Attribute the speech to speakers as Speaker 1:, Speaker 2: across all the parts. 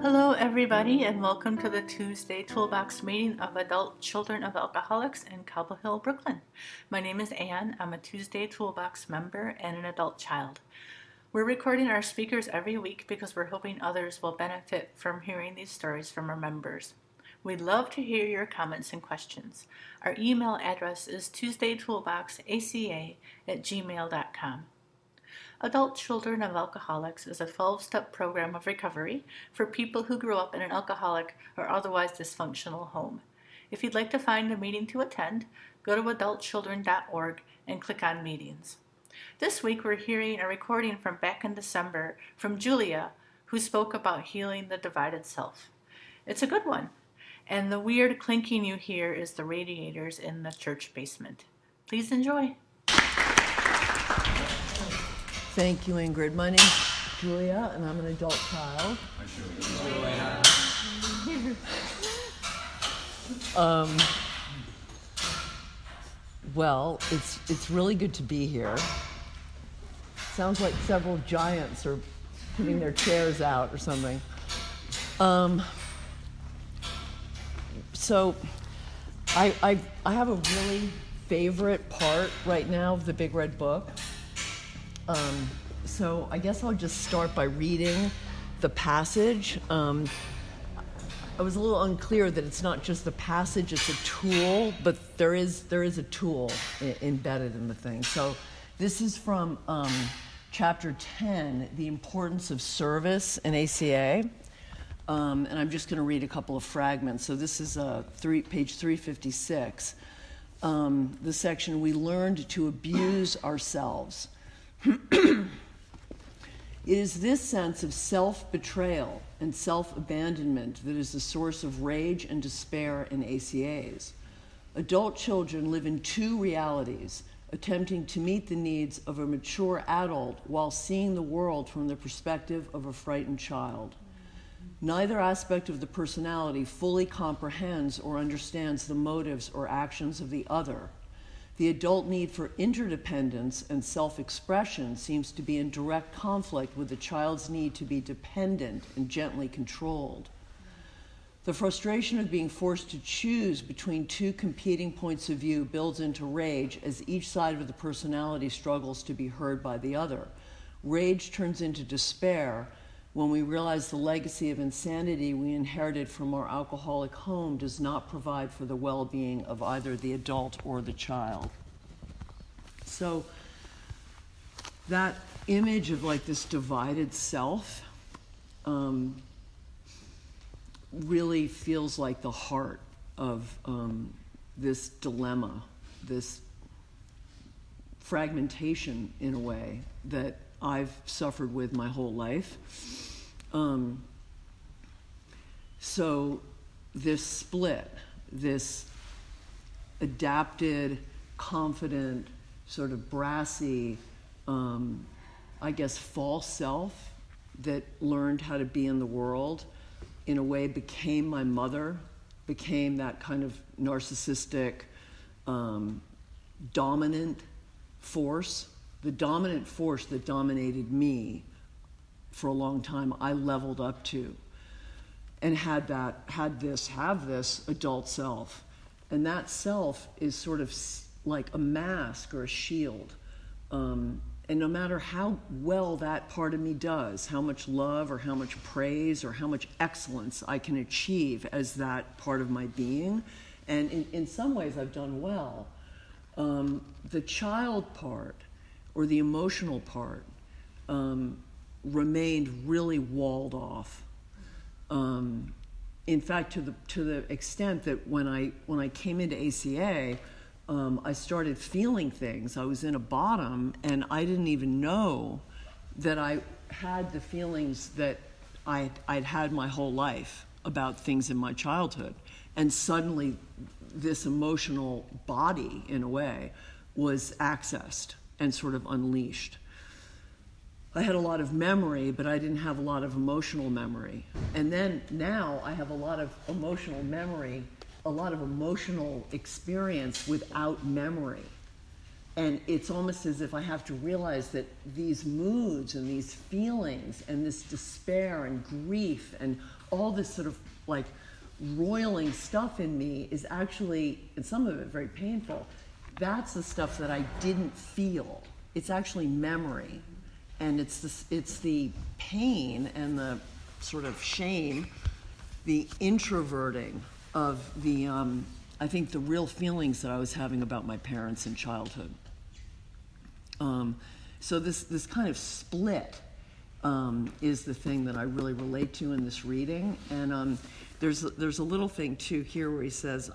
Speaker 1: Hello, everybody, and welcome to the Tuesday Toolbox meeting of adult children of alcoholics in Cobble Hill, Brooklyn. My name is Anne. I'm a Tuesday Toolbox member and an adult child. We're recording our speakers every week because we're hoping others will benefit from hearing these stories from our members. We'd love to hear your comments and questions. Our email address is tuesdaytoolboxaca@gmail.com. Adult Children of Alcoholics is a 12-step program of recovery for people who grew up in an alcoholic or otherwise dysfunctional home. If you'd like to find a meeting to attend, go to adultchildren.org and click on meetings. This week we're hearing a recording from back in December from Julia, who spoke about healing the divided self. It's a good one, and the weird clinking you hear is the radiators in the church basement. Please enjoy.
Speaker 2: Thank you, Ingrid. My name's Julia, and I'm an adult child. Well, it's really good to be here. Sounds like several giants are putting their chairs out or something. So I have a really favorite part right now of the Big Red Book. So I guess I'll just start by reading the passage. I was a little unclear that it's not just the passage, it's a tool, but there is a tool embedded in the thing. So this is from chapter 10, The Importance of Service in ACA. And I'm just going to read a couple of fragments. So this is page 356. The section, We Learned to Abuse Ourselves. It is this sense of self-betrayal and self-abandonment that is the source of rage and despair in ACAs. Adult children live in two realities, attempting to meet the needs of a mature adult while seeing the world from the perspective of a frightened child. Neither aspect of the personality fully comprehends or understands the motives or actions of the other. The adult need for interdependence and self-expression seems to be in direct conflict with the child's need to be dependent and gently controlled. The frustration of being forced to choose between two competing points of view builds into rage as each side of the personality struggles to be heard by the other. Rage turns into despair when we realize the legacy of insanity we inherited from our alcoholic home does not provide for the well-being of either the adult or the child. So that image of like this divided self really feels like the heart of this dilemma, this fragmentation in a way that I've suffered with my whole life. So this split, this adapted, confident, sort of brassy, I guess false self that learned how to be in the world, in a way became my mother, became that kind of narcissistic, dominant force. The dominant force that dominated me for a long time, I leveled up to, and have this adult self. And that self is sort of like a mask or a shield. And no matter how well that part of me does, how much love or how much praise or how much excellence I can achieve as that part of my being, and in some ways I've done well, the child part or the emotional part remained really walled off. In fact, to the extent that when I came into ACA, I started feeling things. I was in a bottom, and I didn't even know that I had the feelings that I'd had my whole life about things in my childhood. And suddenly, this emotional body, in a way, was accessed and sort of unleashed. I had a lot of memory, but I didn't have a lot of emotional memory. And then now I have a lot of emotional memory, a lot of emotional experience without memory. And it's almost as if I have to realize that these moods and these feelings and this despair and grief and all this sort of like roiling stuff in me is actually, and some of it very painful, that's the stuff that I didn't feel. It's actually memory. And it's the pain and the sort of shame, the introverting of the, I think the real feelings that I was having about my parents in childhood. So this kind of split is the thing that I really relate to in this reading. And there's a little thing too here where he says,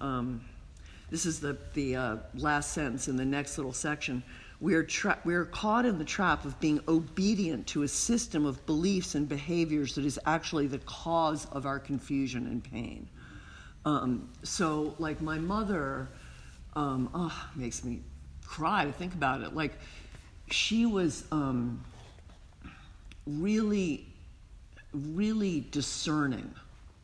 Speaker 2: this is the last sentence in the next little section. We are caught in the trap of being obedient to a system of beliefs and behaviors that is actually the cause of our confusion and pain. So like my mother, makes me cry to think about it. Like she was really, really discerning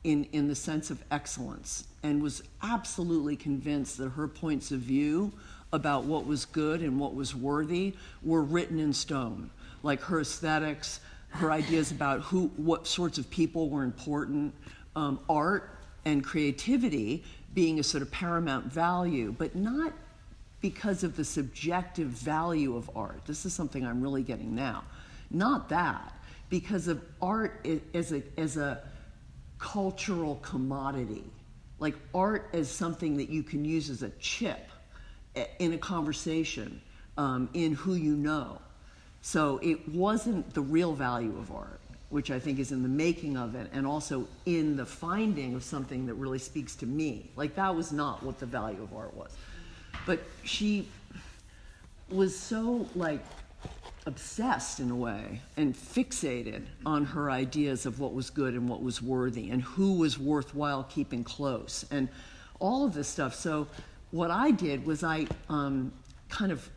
Speaker 2: in the sense of excellence, and was absolutely convinced that her points of view about what was good and what was worthy were written in stone. Like her aesthetics, her ideas about what sorts of people were important, art and creativity being a sort of paramount value, but not because of the subjective value of art. This is something I'm really getting now. Not that, because of art as a cultural commodity, like art as something that you can use as a chip in a conversation, in who you know. So it wasn't the real value of art, which I think is in the making of it, and also in the finding of something that really speaks to me. Like that was not what the value of art was. But she was so like obsessed in a way and fixated on her ideas of what was good and what was worthy and who was worthwhile keeping close and all of this stuff. So what I did was I kind of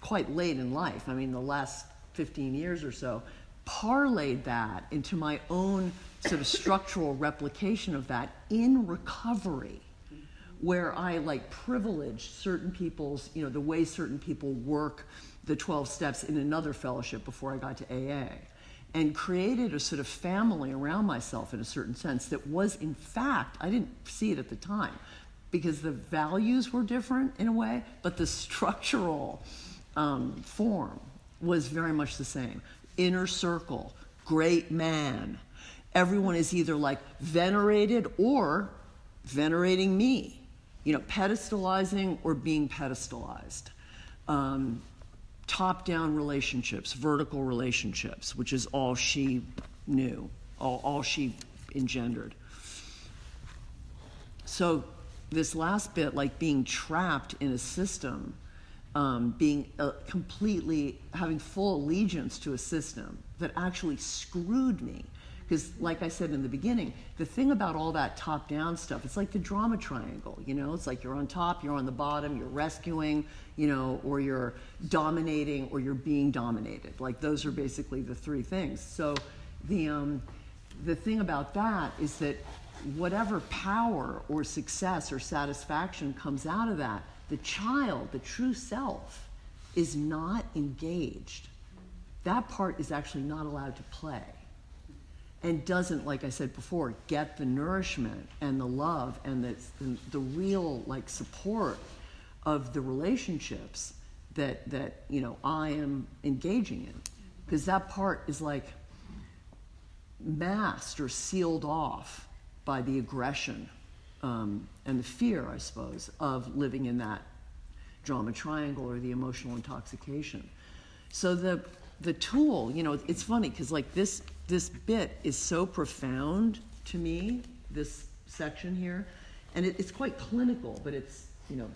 Speaker 2: quite late in life, I mean the last 15 years or so, parlayed that into my own sort of structural replication of that in recovery, where I like privileged certain people's, the way certain people work the 12 steps in another fellowship before I got to AA, and created a sort of family around myself in a certain sense that was, in fact, I didn't see it at the time because the values were different in a way, but the structural form was very much the same. Inner circle, great man. Everyone is either like venerated or venerating me, pedestalizing or being pedestalized. Top-down relationships, vertical relationships, which is all she knew, all she engendered. So this last bit, like being trapped in a system, being completely, having full allegiance to a system that actually screwed me. Because like I said in the beginning, the thing about all that top-down stuff, it's like the drama triangle, It's like you're on top, you're on the bottom, you're rescuing, or you're dominating, or you're being dominated. Like those are basically the three things. So the thing about that is that whatever power or success or satisfaction comes out of that, the child, the true self, is not engaged. That part is actually not allowed to play. And doesn't, like I said before, get the nourishment and the love and the real like support of the relationships that I am engaging in, because that part is like masked or sealed off by the aggression and the fear, I suppose, of living in that drama triangle or the emotional intoxication. So the tool, it's funny because like this bit is so profound to me, this section here, and it's quite clinical, but it's,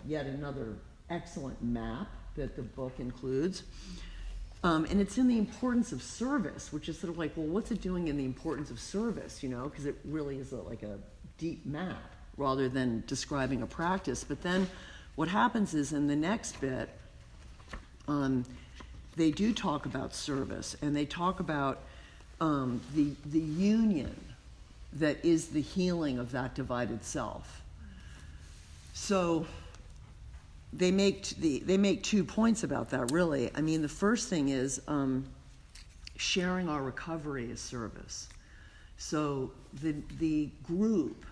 Speaker 2: yet another excellent map that the book includes. And it's in the importance of service, which is sort of like, well, what's it doing in the importance of service, because it really is like a deep map rather than describing a practice. But then what happens is in the next bit, they do talk about service, and they talk about the union that is the healing of that divided self. So they make 2 points about that, really. I mean, the first thing is sharing our recovery as service. So the group,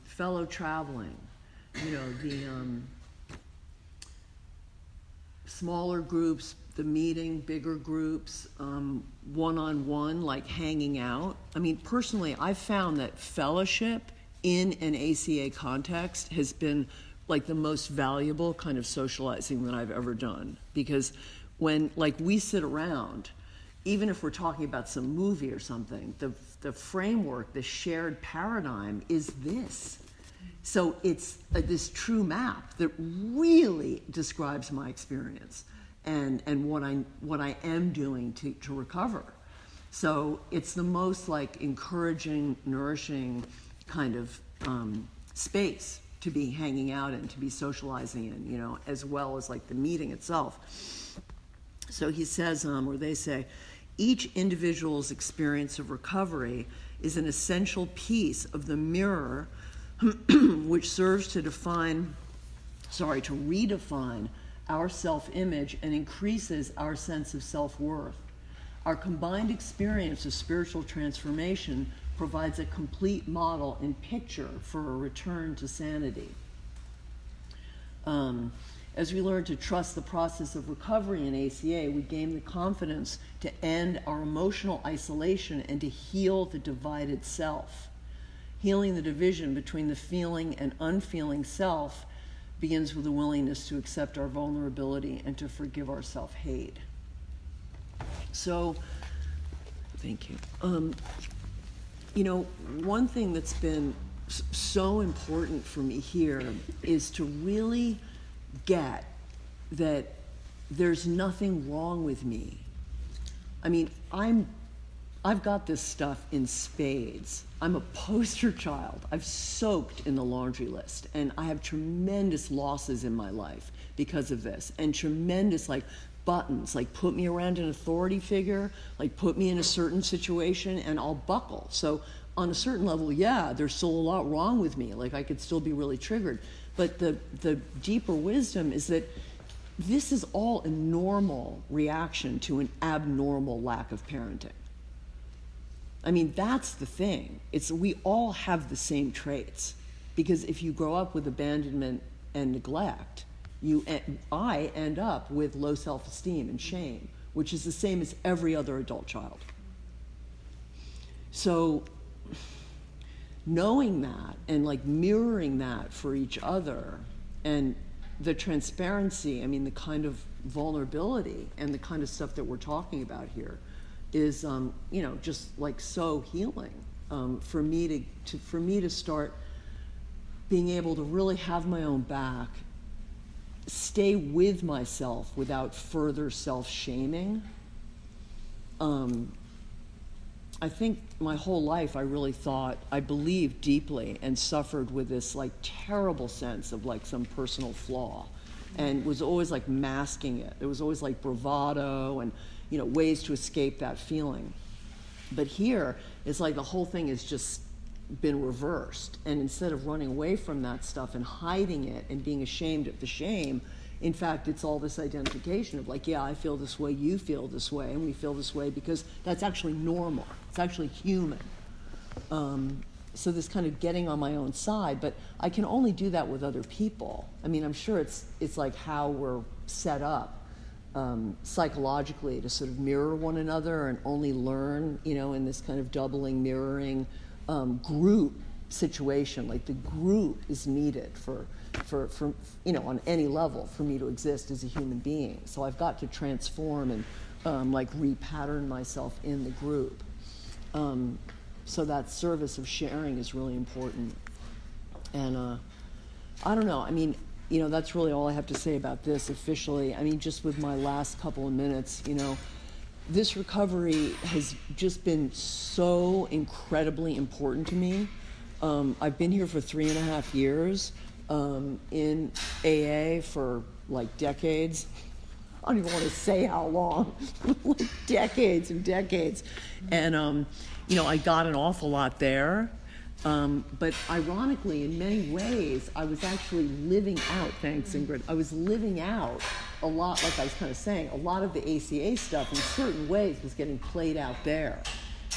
Speaker 2: fellow traveling, the smaller groups, the meeting, bigger groups, one-on-one, like hanging out. I mean, personally, I've found that fellowship in an ACA context has been like the most valuable kind of socializing that I've ever done. Because when like we sit around, even if we're talking about some movie or something, the framework, the shared paradigm is this. So it's this true map that really describes my experience and what I am doing to recover. So it's the most like encouraging, nourishing kind of space to be hanging out in, to be socializing in, as well as like the meeting itself. So he says, or they say, each individual's experience of recovery is an essential piece of the mirror which serves to redefine our self-image and increases our sense of self-worth. Our combined experience of spiritual transformation provides a complete model and picture for a return to sanity. As we learn to trust the process of recovery in ACA, we gain the confidence to end our emotional isolation and to heal the divided self. Healing the division between the feeling and unfeeling self begins with a willingness to accept our vulnerability and to forgive our self-hate. So, thank you. One thing that's been so important for me here is to really get that there's nothing wrong with me. I mean, I've got this stuff in spades. I'm a poster child. I've soaked in the laundry list, and I have tremendous losses in my life because of this, and tremendous like buttons, like put me around an authority figure, like put me in a certain situation, and I'll buckle. So on a certain level, yeah, there's still a lot wrong with me. Like I could still be really triggered. But the deeper wisdom is that this is all a normal reaction to an abnormal lack of parenting. I mean, that's the thing. We all have the same traits. Because if you grow up with abandonment and neglect, I end up with low self-esteem and shame, which is the same as every other adult child. So knowing that and like mirroring that for each other, and the transparency, I mean, the kind of vulnerability and the kind of stuff that we're talking about here is, just like so healing for me to start being able to really have my own back, stay with myself without further self-shaming. I think my whole life I believed deeply and suffered with this like terrible sense of like some personal flaw, and was always like masking it. There was always like bravado and ways to escape that feeling. But here it's like the whole thing has just been reversed, and instead of running away from that stuff and hiding it and being ashamed of the shame, in fact, it's all this identification of like, yeah, I feel this way, you feel this way, and we feel this way because that's actually normal. It's actually human. So this kind of getting on my own side, but I can only do that with other people. I mean, I'm sure it's like how we're set up psychologically to sort of mirror one another and only learn, in this kind of doubling, mirroring group situation. Like the group is needed for on any level for me to exist as a human being. So I've got to transform and like repattern myself in the group. So that service of sharing is really important. And I don't know, I mean, that's really all I have to say about this officially. I mean, just with my last couple of minutes, this recovery has just been so incredibly important to me. I've been here for 3.5 years, in AA for like decades. I don't even want to say how long, like decades and decades. And, I got an awful lot there. But ironically, in many ways, I was actually living out, thanks Ingrid, I was living out a lot, like I was kind of saying, a lot of the ACA stuff in certain ways was getting played out there.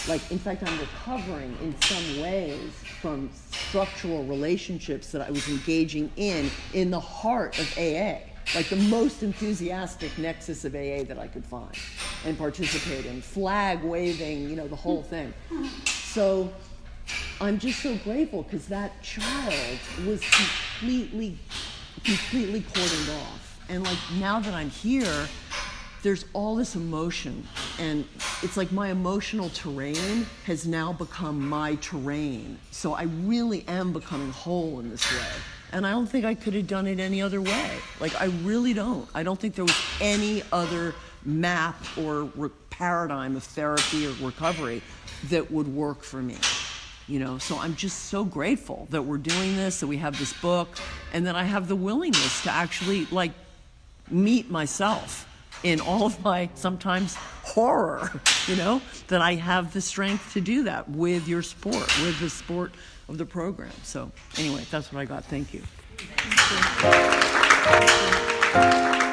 Speaker 2: Like, in fact, I'm recovering in some ways from structural relationships that I was engaging in the heart of AA, like the most enthusiastic nexus of AA that I could find and participate in, flag waving, you know, the whole thing. So I'm just so grateful because that child was completely cordoned off. And like now that I'm here, there's all this emotion, and it's like my emotional terrain has now become my terrain. So I really am becoming whole in this way. And I don't think I could have done it any other way. Like, I really don't. I don't think there was any other map or paradigm of therapy or recovery that would work for me. You know, so I'm just so grateful that we're doing this, that we have this book, and that I have the willingness to actually, like, meet myself in all of my sometimes horror, you know, that I have the strength to do that with your support, with the support of the program. So anyway, that's what I got. Thank you.
Speaker 1: Thank you.